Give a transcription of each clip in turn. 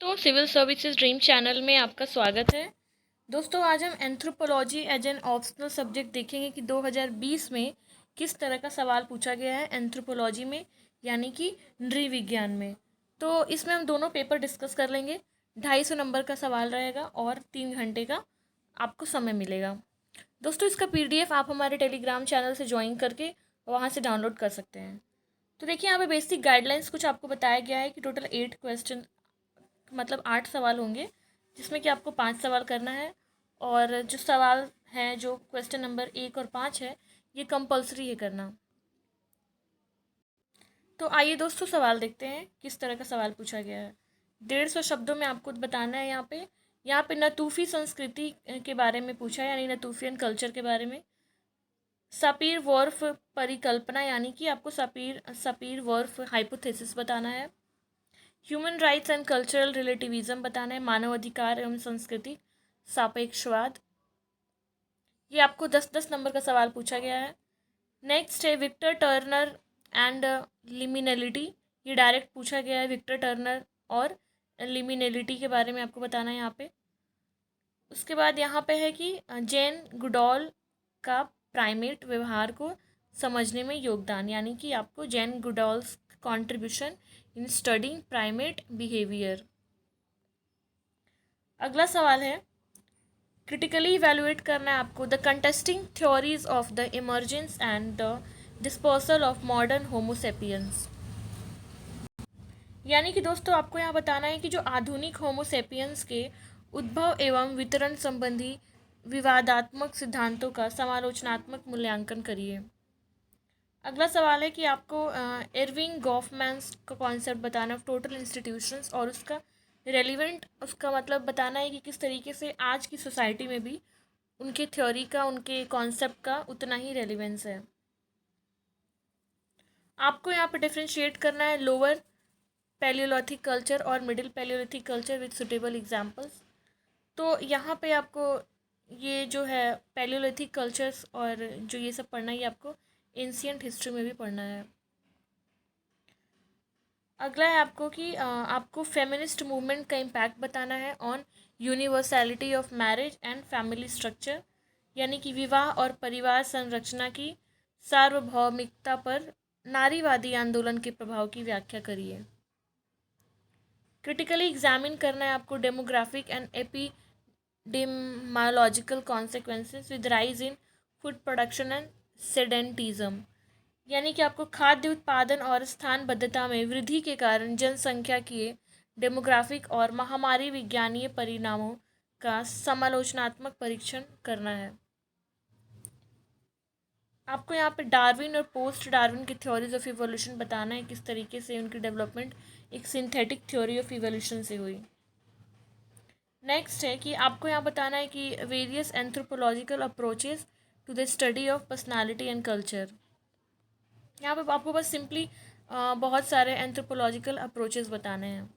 तो civil services dream channel में आपका स्वागत है। दोस्तों, आज हम anthropology as an optional subject देखेंगे कि 2020 में किस तरह का सवाल पूछा गया है एंथ्रोपोलॉजी में, यानी कि नृविज्ञान में। तो इसमें हम दोनों पेपर डिस्कस कर लेंगे। 250 नंबर का सवाल रहेगा और 3 घंटे का आपको समय मिलेगा। दोस्तों, इसका PDF आप हमारे टेलीग्राम चैनल से ज्वाइन करके वहाँ से डाउनलोड कर सकते हैं। तो देखिए, यहाँ पे बेसिक गाइडलाइंस कुछ आपको बताया गया है कि टोटल 8 क्वेश्चन, मतलब 8 सवाल होंगे, जिसमें कि आपको 5 सवाल करना है। और जो सवाल हैं, जो क्वेश्चन नंबर 1 और 5 है, ये कंपलसरी है करना। तो आइए दोस्तों, सवाल देखते हैं किस तरह का सवाल पूछा गया है। 150 शब्दों में आपको बताना है। यहाँ पे नतूफ़ी संस्कृति के बारे में पूछा है, यानी नतूफ़ियन कल्चर के बारे में। सपीर वर्फ परिकल्पना, यानी कि आपको सपीर वर्फ हाइपोथेसिस बताना है। Human rights and cultural relativism बताना है, मानव अधिकार एवं संस्कृति सापेक्षवाद। ये आपको 10-10 नंबर का सवाल पूछा गया है। नेक्स्ट है विक्टर टर्नर एंड लिमिनलिटी। ये डायरेक्ट पूछा गया है, विक्टर टर्नर और लिमिनलिटी के बारे में आपको बताना है यहाँ पे। उसके बाद यहाँ पे है कि जेन गुडॉल का प्राइमेट व्यवहार को समझने में योगदान, यानी कि आपको Jane Goodall's contribution in studying primate behaviour. अगला सवाल है, क्रिटिकली इवेलुएट करना है आपको the contesting theories of the emergence and the dispersal of modern homo sapiens. यानी कि दोस्तों, आपको यहाँ बताना है कि जो आधुनिक होमोसेपियंस के उद्भव एवं वितरण संबंधी विवादात्मक सिद्धांतों का समालोचनात्मक मूल्यांकन करिए। अगला सवाल है कि आपको इरविंग गॉफमैन्स का कॉन्सेप्ट बताना है टोटल इंस्टीट्यूशंस, और उसका रेलिवेंट, उसका मतलब बताना है कि किस तरीके से आज की सोसाइटी में भी उनके थ्योरी का, उनके कॉन्सेप्ट का उतना ही रेलिवेंस है। आपको यहाँ पे डिफ्रेंशिएट करना है लोअर पैलियोलिथिक कल्चर और middle Palaeolithic culture with suitable examples. तो यहाँ पे आपको ये जो है पैलियोलिथिक कल्चर्स और जो ये सब पढ़ना है, ये आपको एंशिएंट हिस्ट्री में भी पढ़ना है। अगला है आपको कि आपको फेमिनिस्ट मूवमेंट का इम्पैक्ट बताना है on universality of marriage and family structure, यानी कि विवाह और परिवार संरचना की सार्वभौमिकता पर नारीवादी आंदोलन के प्रभाव की व्याख्या करिए। क्रिटिकली एग्जामिन करना है आपको demographic and epidemiological consequences with rise in food production and sedentism, यानी कि आपको खाद्य उत्पादन और स्थानबद्धता में वृद्धि के कारण जनसंख्या के डेमोग्राफिक और महामारी विज्ञानीय परिणामों का समालोचनात्मक परीक्षण करना है। आपको यहाँ पे डार्विन और पोस्ट डार्विन की थ्योरीज ऑफ इवोल्यूशन बताना है, किस तरीके से उनकी डेवलपमेंट एक सिंथेटिक थ्योरी ऑफ इवोल्यूशन से हुई। नेक्स्ट है कि आपको यहाँ बताना है कि various anthropological approaches to the study of personality and culture. यहाँ पे आपको बस सिंपली बहुत सारे एंथ्रोपोलॉजिकल अप्रोचेस बताने हैं।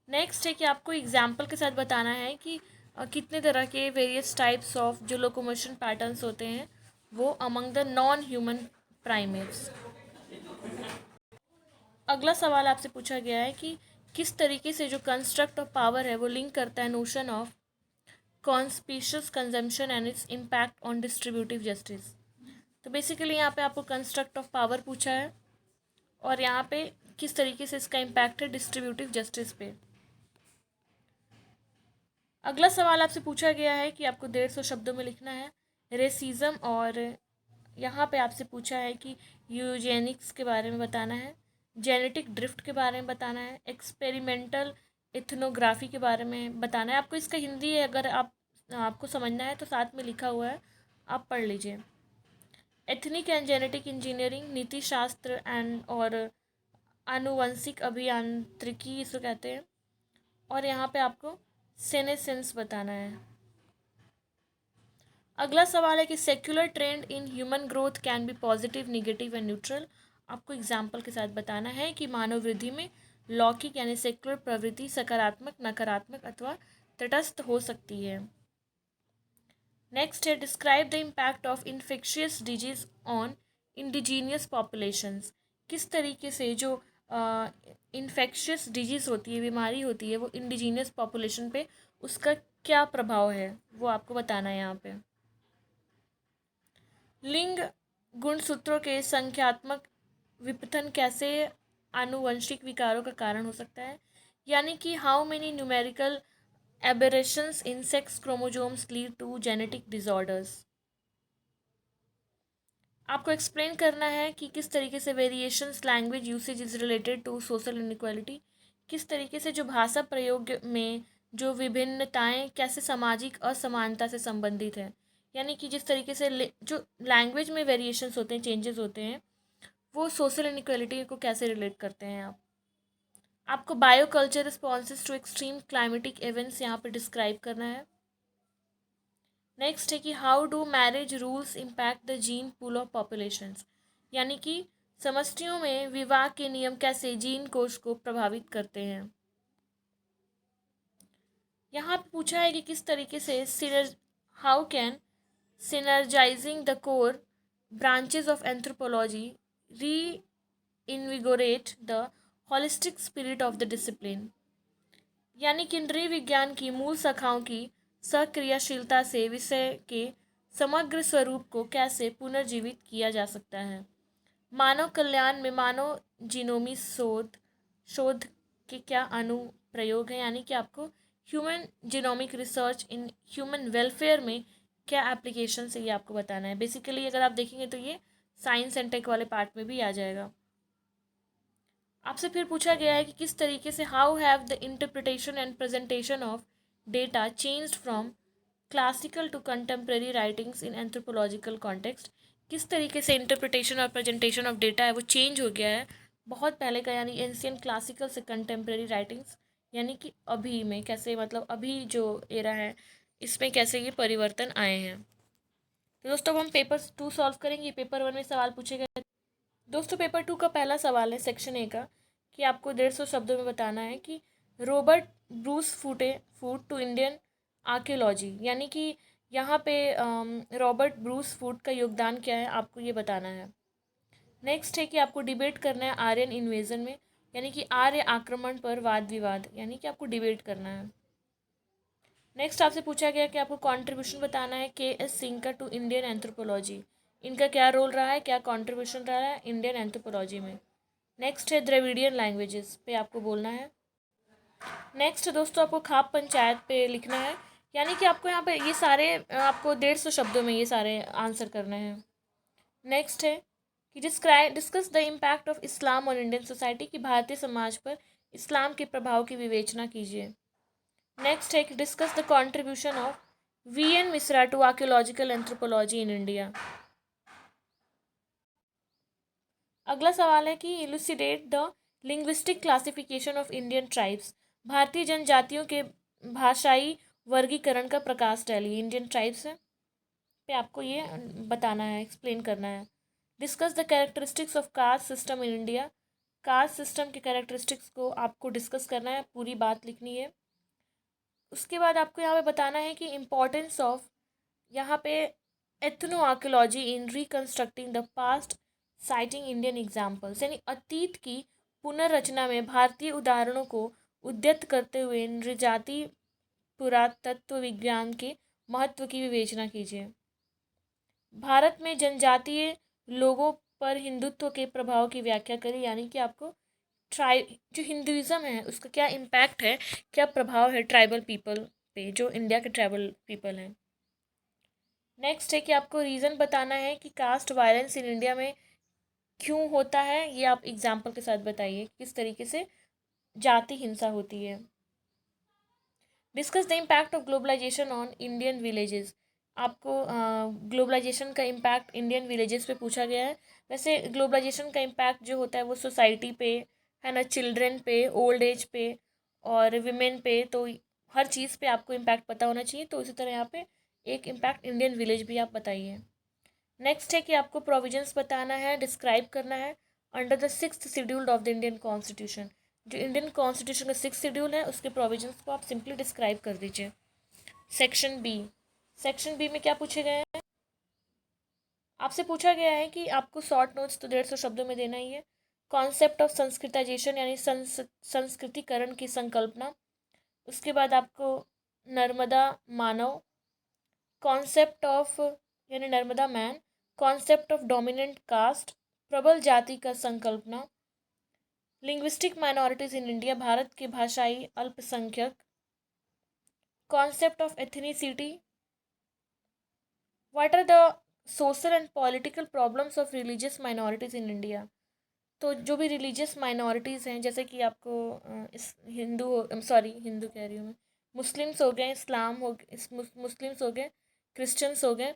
नेक्स्ट है कि आपको एग्जाम्पल के साथ बताना है कि कितने तरह के वेरियस टाइप्स ऑफ जो लोकोमोशन पैटर्न्स होते हैं वो among the non human primates. अगला सवाल आपसे पूछा गया है कि किस तरीके से जो कंस्ट्रक्ट ऑफ पावर है वो लिंक करता है notion of conspicuous consumption and its impact on distributive justice. तो बेसिकली यहाँ पे आपको कंस्ट्रक्ट ऑफ पावर पूछा है और यहाँ पे किस तरीके से इसका इम्पैक्ट है डिस्ट्रीब्यूटिव जस्टिस पे। अगला सवाल आपसे पूछा गया है कि आपको 150 शब्दों में लिखना है रेसिज्म, और यहाँ पे आपसे पूछा है कि यूजेनिक्स के बारे में बताना है, जेनेटिक ड्रिफ्ट के बारे में बताना है, एक्सपेरिमेंटल इथनोग्राफी के बारे में बताना है। आपको इसका हिंदी है, अगर आपको समझना है तो साथ में लिखा हुआ है, आप पढ़ लीजिए। एथनिक एंड जेनेटिक इंजीनियरिंग, नीति शास्त्र एंड और आनुवंशिक अभियांत्रिकी इसको कहते हैं, और यहाँ पे आपको सेनेसेंस बताना है। अगला सवाल है कि secular trend in human growth can be positive, negative and neutral. आपको एग्जाम्पल के साथ बताना है कि मानव वृद्धि में लौकिक यानी सेक्युलर प्रवृत्ति सकारात्मक, नकारात्मक अथवा तटस्थ हो सकती है। नेक्स्ट है describe the impact of infectious disease on indigenous populations. किस तरीके से जो इन्फेक्शियस डिजीज़ होती है, बीमारी होती है, वो इंडिजीनियस पॉपुलेशन पे उसका क्या प्रभाव है वो आपको बताना है यहाँ पे। लिंग गुणसूत्रों के संख्यात्मक विपथन कैसे आनुवंशिक विकारों का कारण हो सकता है, यानी कि how many numerical aberrations in sex chromosomes lead to genetic disorders. आपको एक्सप्लेन करना है कि किस तरीके से variations language usage is related to social inequality, किस तरीके से जो भाषा प्रयोग में जो विभिन्नताएं कैसे सामाजिक असमानता से संबंधित है, यानी कि जिस तरीके से जो लैंग्वेज में वेरिएशंस होते हैं, चेंजेस होते हैं, वो सोशल इनइक्वालिटी को कैसे रिलेट करते हैं। आपको bio culture responses to extreme climatic events यहाँ पे डिस्क्राइब करना है। नेक्स्ट है कि how do marriage rules impact the gene pool of populations, यानी कि समष्टियों में विवाह के नियम कैसे जीन कोश को प्रभावित करते हैं। यहाँ पे पूछा है कि किस तरीके से how can synergising the core branches of anthropology reinvigorate the holistic spirit of the discipline, यानी कि नृ विज्ञान की मूल शाखाओं की सक्रियशीलता से विषय के समग्र स्वरूप को कैसे पुनर्जीवित किया जा सकता है। मानव कल्याण में मानव जीनोमी शोध के क्या अनुप्रयोग है, यानी कि आपको human genomic research in human welfare में क्या एप्लीकेशन है ये आपको बताना है। बेसिकली अगर आप देखेंगे तो ये साइंस एंड टेक वाले पार्ट में भी आ जाएगा। आपसे फिर पूछा गया है कि किस तरीके से how have the interpretation and presentation of data changed from classical to contemporary writings in anthropological context, किस तरीके से इंटरप्रिटेशन और प्रेजेंटेशन ऑफ डेटा है वो चेंज हो गया है बहुत पहले का, यानी एंशियंट क्लासिकल से कंटेम्प्रेरी राइटिंग्स, यानी कि अभी में कैसे, मतलब अभी जो एरा है इसमें कैसे ये परिवर्तन आए हैं। तो दोस्तों अब हम पेपर 2 सॉल्व करेंगे। पेपर 1 में सवाल पूछे गए। दोस्तों पेपर 2 का पहला सवाल है सेक्शन ए का कि आपको 150 शब्दों में बताना है कि Robert Bruce Foote to Indian archaeology, यानी कि यहाँ पे रॉबर्ट ब्रूस फूट का योगदान क्या है आपको ये बताना है। नेक्स्ट है कि आपको डिबेट करना है आर्यन इन्वेजन में, यानी कि आर्य आक्रमण पर वाद विवाद, यानी कि आपको डिबेट करना है। नेक्स्ट आपसे पूछा गया कि आपको कंट्रीब्यूशन बताना है के.एस. सिंह का टू इंडियन एंथ्रोपोलॉजी, इनका क्या रोल रहा है, क्या कंट्रीब्यूशन रहा है इंडियन एंथ्रोपोलॉजी में। नेक्स्ट है द्रविडियन लैंग्वेजेस पे आपको बोलना है। नेक्स्ट दोस्तों आपको खाप पंचायत पे लिखना है, यानी कि आपको यहाँ पे ये सारे आपको 150 शब्दों में ये सारे आंसर करने हैं। नेक्स्ट है कि discuss the impact of Islam on Indian society, कि भारतीय समाज पर इस्लाम के प्रभाव की विवेचना कीजिए। नेक्स्ट है कि discuss the contribution of V N. Mishra to archaeological anthropology in India. अगला सवाल है कि elucidate the linguistic classification of Indian tribes, भारतीय जनजातियों के भाषाई वर्गीकरण का प्रकाश डालिए। इंडियन ट्राइब्स पे आपको ये बताना है, एक्सप्लेन करना है। Discuss the characteristics of caste system in India, caste system के कैरेक्टरिस्टिक्स को आपको डिस्कस करना है, पूरी बात लिखनी है। उसके बाद आपको यहाँ पे बताना है कि इम्पोर्टेंस ऑफ यहाँ पे ethno archaeology in reconstructing the past citing Indian examples, यानी अतीत की पुनर्रचना में भारतीय उदाहरणों को उद्यत करते हुए नृजाति पुरातत्व विज्ञान के महत्व की विवेचना कीजिए। भारत में जनजातीय लोगों पर हिंदुत्व के प्रभाव की व्याख्या करें, यानी कि आपको जो हिंदुइज्म है उसका क्या इम्पैक्ट है, क्या प्रभाव है ट्राइबल पीपल पे, जो इंडिया के ट्राइबल पीपल हैं। नेक्स्ट है कि आपको रीज़न बताना है कि कास्ट वायलेंस इन इंडिया में क्यों होता है, ये आप एग्जाम्पल के साथ बताइए किस तरीके से जाति हिंसा होती है। Discuss the impact of globalisation on Indian villages, आपको ग्लोबलाइजेशन का इम्पैक्ट इंडियन विलेजेस पे पूछा गया है। वैसे ग्लोबलाइजेशन का इम्पैक्ट जो होता है वो सोसाइटी पे है ना, चिल्ड्रन पे, ओल्ड एज पे और विमेन पे, तो हर चीज़ पे आपको इम्पैक्ट पता होना चाहिए। तो इसी तरह यहाँ पे एक इम्पैक्ट इंडियन विलेज भी आप बताइए। नेक्स्ट है कि आपको प्रोविजंस बताना है, डिस्क्राइब करना है under the 6th schedule of the Indian constitution, जो इंडियन कॉन्स्टिट्यूशन का 6th शेड्यूल है उसके प्रोविजंस को आप सिंपली डिस्क्राइब कर दीजिए। सेक्शन बी में क्या पूछे गए हैं, आपसे पूछा गया है कि आपको शॉर्ट नोट्स तो 150 शब्दों में देना ही है। कॉन्सेप्ट ऑफ संस्कृताइजेशन यानी संस्कृतिकरण की संकल्पना। उसके बाद आपको नर्मदा मानव, कॉन्सेप्ट ऑफ यानी Narmada man, concept of dominant caste, प्रबल जाति का संकल्पना, लिंग्विस्टिक माइनॉरिटीज इन इंडिया, भारत के भाषाई अल्पसंख्यक, concept of ethnicity, what are the social and political problems of religious minorities in India. तो जो भी रिलीजियस माइनॉरिटीज़ हैं, जैसे कि आपको इस हिंदू, सॉरी हिंदू कह रही हूँ मैं, मुस्लिम्स हो गए, इस्लाम हो गए, मुस्लिम्स हो गए, क्रिश्चियंस हो गए,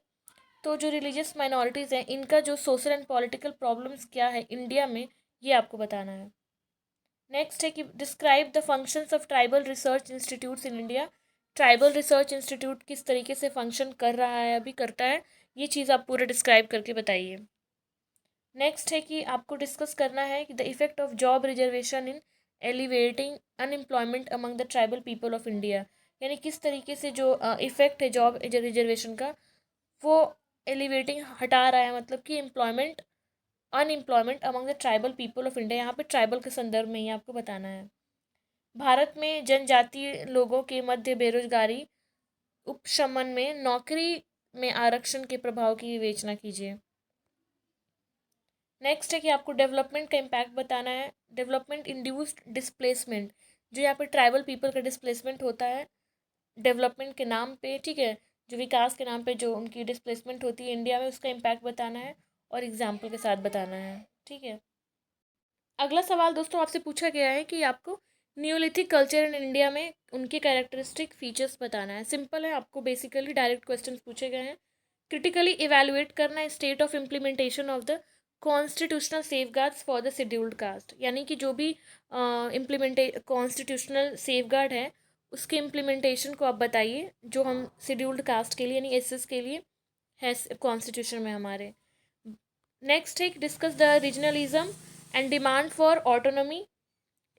तो जो रिलीजियस माइनॉरिटीज़ हैं इनका जो सोशल एंड पॉलिटिकल प्रॉब्लम्स क्या है इंडिया में, ये आपको बताना है। नेक्स्ट है कि describe the functions of tribal research institutes in India. Tribal research institute किस तरीके से फंक्शन कर रहा है, अभी करता है, ये चीज़ आप पूरा डिस्क्राइब करके बताइए। नेक्स्ट है कि आपको डिस्कस करना है कि the effect of job reservation in elevating unemployment among the tribal people of India, यानी किस तरीके से जो इफेक्ट है जॉब रिजर्वेशन का वो एलिवेटिंग हटा रहा है, मतलब कि employment unemployment among the tribal people of India, यहाँ पे ट्राइबल के संदर्भ में ही आपको बताना है। भारत में जनजातीय लोगों के मध्य बेरोजगारी उपशमन में नौकरी में आरक्षण के प्रभाव की विवेचना कीजिए। नेक्स्ट है कि आपको डेवलपमेंट का इम्पैक्ट बताना है। डेवलपमेंट इंड्यूस्ड डिस्प्लेसमेंट, जो यहाँ पे ट्राइबल पीपल का डिस्प्लेसमेंट होता है डेवलपमेंट के नाम पे, ठीक है, जो विकास के नाम पे जो उनकी डिस्प्लेसमेंट होती है इंडिया में, उसका इम्पैक्ट बताना है और एग्जाम्पल के साथ बताना है, ठीक है। अगला सवाल दोस्तों आपसे पूछा गया है कि आपको न्यूलिथिक कल्चर इन इंडिया में उनके कैरेक्टरिस्टिक फीचर्स बताना है। सिंपल है, आपको बेसिकली डायरेक्ट क्वेश्चन पूछे गए हैं। क्रिटिकली इवेलुएट करना है state of implementation of the constitutional safeguards for the scheduled caste, यानी कि जो भी इम्प्लीमेंटे कॉन्स्टिट्यूशनल सेफगार्ड है उसके इम्प्लीमेंटेशन को आप बताइए, जो हम शेड्यूल्ड कास्ट के लिए यानी एसएस के लिए है कॉन्स्टिट्यूशन में हमारे। नेक्स्ट है discuss the regionalism and demand for autonomy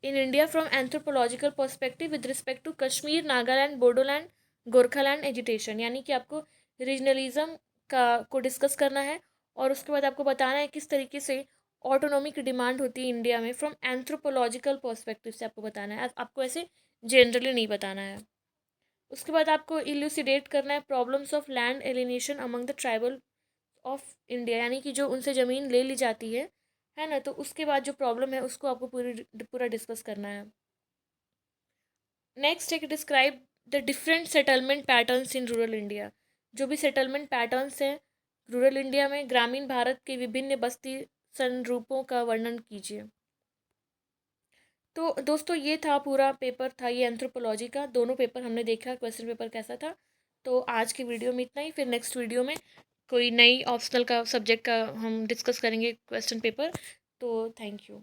in India from anthropological perspective with respect to Kashmir, Nagaland, Bodoland, Gorkhaland agitation, यानी कि आपको रीजनलिज्म का को डिस्कस करना है और उसके बाद आपको बताना है किस तरीके से ऑटोनॉमी की डिमांड होती है इंडिया में फ्रॉम एंथ्रोपोलॉजिकल पर्सपेक्टिव से आपको बताना है, आपको ऐसे जनरली नहीं बताना है। उसके बाद आपको इल्यूसिडेट करना है problems of land alienation among the tribal of India, यानी कि जो उनसे ज़मीन ले ली जाती है ना, तो उसके बाद जो प्रॉब्लम है उसको आपको पूरा डिस्कस करना है। नेक्स्ट है कि describe the different settlement patterns in rural India, जो भी सेटलमेंट पैटर्न्स हैं रूरल इंडिया में, ग्रामीण भारत के विभिन्न बस्ती संरूपों का वर्णन कीजिए। तो दोस्तों ये था पूरा पेपर, था ये एंथ्रोपोलॉजी का, दोनों पेपर हमने देखा क्वेश्चन पेपर कैसा था। तो आज की वीडियो में इतना ही, फिर नेक्स्ट वीडियो में कोई नई ऑप्शनल का सब्जेक्ट का हम डिस्कस करेंगे क्वेश्चन पेपर। तो थैंक यू।